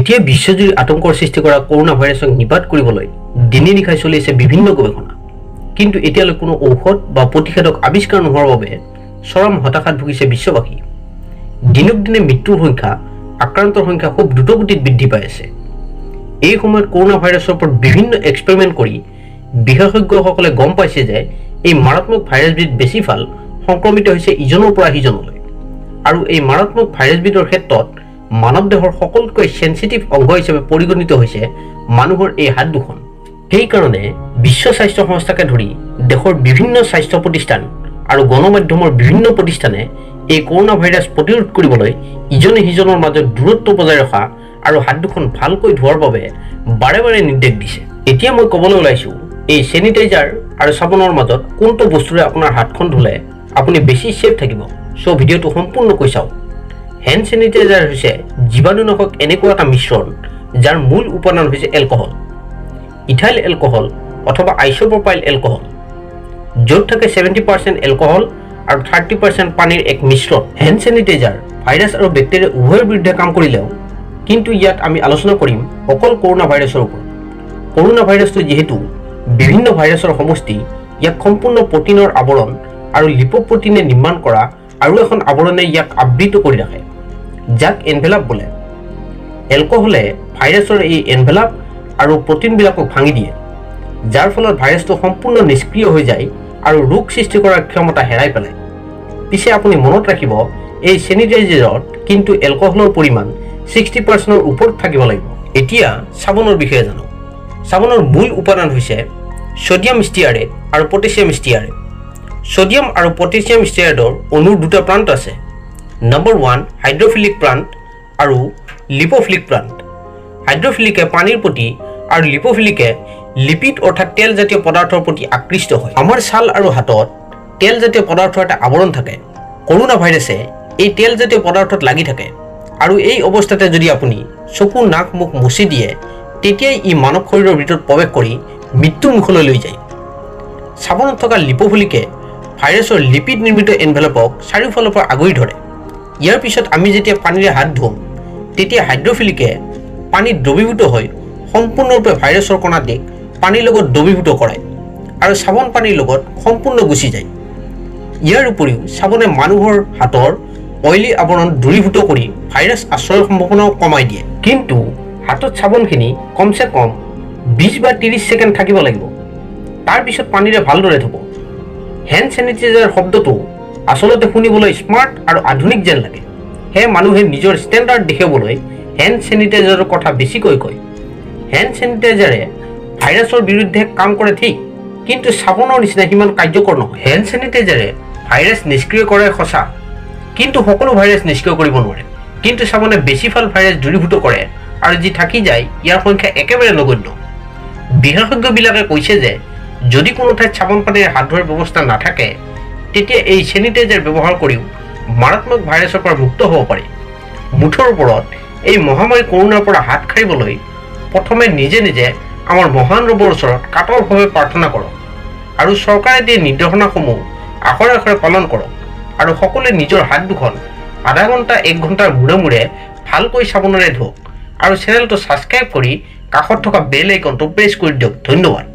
এতিয়া বিশ্বজুৰি আতংকৰ সৃষ্টি কৰা কৰোনা ভাইৰাছক নিপাত কৰিবলৈ দিনে নিশাই চলি আছে বিভিন্ন গৱেষণা। কিন্তু এতিয়ালৈ কোনো ঔষধ বা প্ৰতিষেধক আৱিষ্কাৰ নোহোৱাৰ বাবে চৰম হতাশাত ভুগিছে বিশ্ববাসী। দিনক দিনে মৃত্যুৰ সংখ্যা, আক্ৰান্তৰ সংখ্যা খুব দ্ৰুতগতিত বৃদ্ধি পাই আছে। এই সময়ত কৰোনা ভাইৰাছৰ ওপৰত বিভিন্ন এক্সপেৰিমেণ্ট কৰি বিশেষজ্ঞসকলে গম পাইছে যে এই মাৰাত্মক ভাইৰাছবিধ বেছিভাগ সংক্ৰমিত হৈছে ইজনৰ পৰা সিজনলৈ। আৰু এই মাৰাত্মক ভাইৰাছবিধৰ ক্ষেত্ৰত মানৱ দেহৰ সকলোতকৈ সেনচিটিভ অংগ হিচাপে পৰিগণিত হৈছে মানুহৰ এই হাত দুখন। সেইকাৰণে বিশ্ব স্বাস্থ্য সংস্থাকে ধৰি দেশৰ বিভিন্ন স্বাস্থ্য প্ৰতিষ্ঠান আৰু গণমাধ্যমৰ বিভিন্ন প্ৰতিষ্ঠানে এই কৰোনা ভাইৰাছ প্ৰতিৰোধ কৰিবলৈ ইজনে সিজনৰ মাজত দূৰত্ব বজাই ৰখা আৰু হাত দুখন ভালকৈ ধোৱাৰ বাবে বাৰে বাৰে নিৰ্দেশ দিছে। এতিয়া মই ক'বলৈ ওলাইছোঁ, এই চেনিটাইজাৰ আৰু চাবোনৰ মাজত কোনটো বস্তুৰে আপোনাৰ হাতখন ধুলে আপুনি বেছি ছেফ থাকিব। চ' ভিডিঅ'টো সম্পূৰ্ণকৈ চাওক। হেণ্ড চেনিটাইজাৰ হৈছে জীৱাণুনাশক এনেকুৱা এটা মিশ্ৰণ যাৰ মূল উপাদান হৈছে এলকহল, ইথাইল এলকহল অথবা আইচোপ্ৰপাইল এলকহল, য'ত থাকে 70% এলকহল আৰু 30% পানীৰ এক মিশ্ৰণ। হেণ্ড চেনিটাইজাৰ ভাইৰাছ আৰু বেক্টেৰিয়া উভয়ৰ বিৰুদ্ধে কাম কৰিলেও, কিন্তু ইয়াত আমি আলোচনা কৰিম অকল কৰোনা ভাইৰাছৰ ওপৰত। কৰোনা ভাইৰাছটো যিহেতু বিভিন্ন ভাইৰাছৰ সমষ্টি, ইয়াক সম্পূৰ্ণ প্ৰটিনৰ আৱৰণ আৰু লিপ'প্ৰটিনে নিৰ্মাণ কৰা আৰু এখন আৱৰণে ইয়াক আবৃত কৰি ৰাখে, যাক এনভেলাপ বোলে। এলকহলে ভাইৰাছৰ এই এনভেলাপ আৰু প্ৰটিনবিলাকক ভাঙি দিয়ে, যাৰ ফলত ভাইৰাছটো সম্পূৰ্ণ নিষ্ক্ৰিয় হৈ যায় আৰু ৰোগ সৃষ্টি কৰাৰ ক্ষমতা হেৰাই পেলায়। পিছে আপুনি মনত ৰাখিব, এই চেনিটাইজাৰত কিন্তু এলকহলৰ পৰিমাণ 60%ৰ ওপৰত থাকিব লাগিব। এতিয়া চাবোনৰ বিষয়ে জানো। চাবোনৰ মূল উপাদান হৈছে ছ'ডিয়াম ষ্টিয়াৰেট আৰু পটাছিয়াম ষ্টিয়াৰেট। ছ'ডিয়াম আৰু পটাছিয়াম ষ্টিয়াৰেটৰ অণুৰ দুটা প্ৰান্ত আছে, নম্বৰ 1 হাইড্ৰফিলিক প্ৰান্ত আৰু লিপ'ফিলিক প্ৰান্ত। হাইড্ৰফিলিকে পানীৰ প্ৰতি আৰু লিপ'ফিলিকে লিপিড অৰ্থাৎ তেলজাতীয় পদাৰ্থৰ প্ৰতি আকৃষ্ট হয়। আমাৰ ছাল আৰু হাতত তেলজাতীয় পদাৰ্থৰ এটা আৱৰণ থাকে। কৰোনা ভাইৰাছে এই তেলজাতীয় পদাৰ্থত লাগি থাকে আৰু এই অৱস্থাতে যদি আপুনি চকু, নাক, মুখ মুচি দিয়ে, তেতিয়াই ই মানৱ শৰীৰৰ ভিতৰত প্ৰৱেশ কৰি মৃত্যুৰ মুখলৈ লৈ যায়। চাবোনত থকা লিপ'ফিলিকে ভাইৰাছৰ লিপিড নিৰ্মিত এনভেলপক চাৰিওফালৰ পৰা আগুৰি ধৰে। ইয়াৰ পিছত আমি যেতিয়া পানীৰে হাত ধুম, তেতিয়া হাইড্ৰফিলিকে পানীত দ্ৰৱীভূত হৈ সম্পূৰ্ণৰূপে ভাইৰাছৰ কণাটিক পানীৰ লগত দ্ৰৱীভূত কৰায় আৰু চাবোন পানীৰ লগত সম্পূৰ্ণ গুচি যায়। ইয়াৰ উপৰিও চাবোনে মানুহৰ হাতৰ অইলী আৱৰণ দূৰীভূত কৰি ভাইৰাছ আশ্ৰয়ৰ সম্ভাৱনাও কমাই দিয়ে। কিন্তু হাতত চাবোনখিনি কমচে কম 20 বা 30 ছেকেণ্ড থাকিব লাগিব, তাৰপিছত পানীৰে ভালদৰে ধুব। হেণ্ড চেনিটাইজাৰ শব্দটো আচলতে শুনিবলৈ স্মাৰ্ট আৰু আধুনিক যেন লাগে, সেয়ে মানুহে নিজৰ ষ্টেণ্ডাৰ্ড দেখুৱাবলৈ হেণ্ড চেনিটাইজাৰৰ কথা বেছিকৈ কয়। হেণ্ড চেনিটাইজাৰে ভাইৰাছৰ বিৰুদ্ধে কাম কৰে ঠিক, কিন্তু চাবোনৰ নিচিনা সিমান কাৰ্যকৰ নহয়। হেণ্ড চেনিটাইজাৰে ভাইৰাছ নিষ্ক্ৰিয় কৰে সঁচা, কিন্তু সকলো ভাইৰাছ নিষ্ক্ৰিয় কৰিব নোৱাৰে। কিন্তু চাবোনে বেছিভাগ ভাইৰাছ দূৰীভূত কৰে আৰু যি থাকি যায় ইয়াৰ সংখ্যা একেবাৰে নগণ্য। বিশেষজ্ঞবিলাকে কৈছে যে যদি কোনো ঠাইত চাবোন পানীৰে হাত ধোৱাৰ ব্যৱস্থা নাথাকে, তেতিয়া এই চেনিটাইজাৰ ব্যৱহাৰ কৰিও মাৰাত্মক ভাইৰাছৰ পৰা মুক্ত হ'ব পাৰি। মুঠৰ ওপৰত এই মহামাৰী কৰোনাৰ পৰা হাত সাৰিবলৈ প্ৰথমে নিজে নিজে আমাৰ মহান ৰবৰ ওচৰত কাতৰভাৱে প্ৰাৰ্থনা কৰক আৰু চৰকাৰে দিয়া নিৰ্দেশনাসমূহ আখৰে আখৰে পালন কৰক আৰু সকলোৱে নিজৰ হাত দুখন আধা ঘণ্টা 1 ঘণ্টাৰ মূৰে মূৰে ভালকৈ চাবোনেৰে ধুওক আৰু চেনেলটো ছাবস্ক্ৰাইব কৰি কাষত থকা বেল আইকনটো প্ৰেছ কৰি দিয়ক। ধন্যবাদ।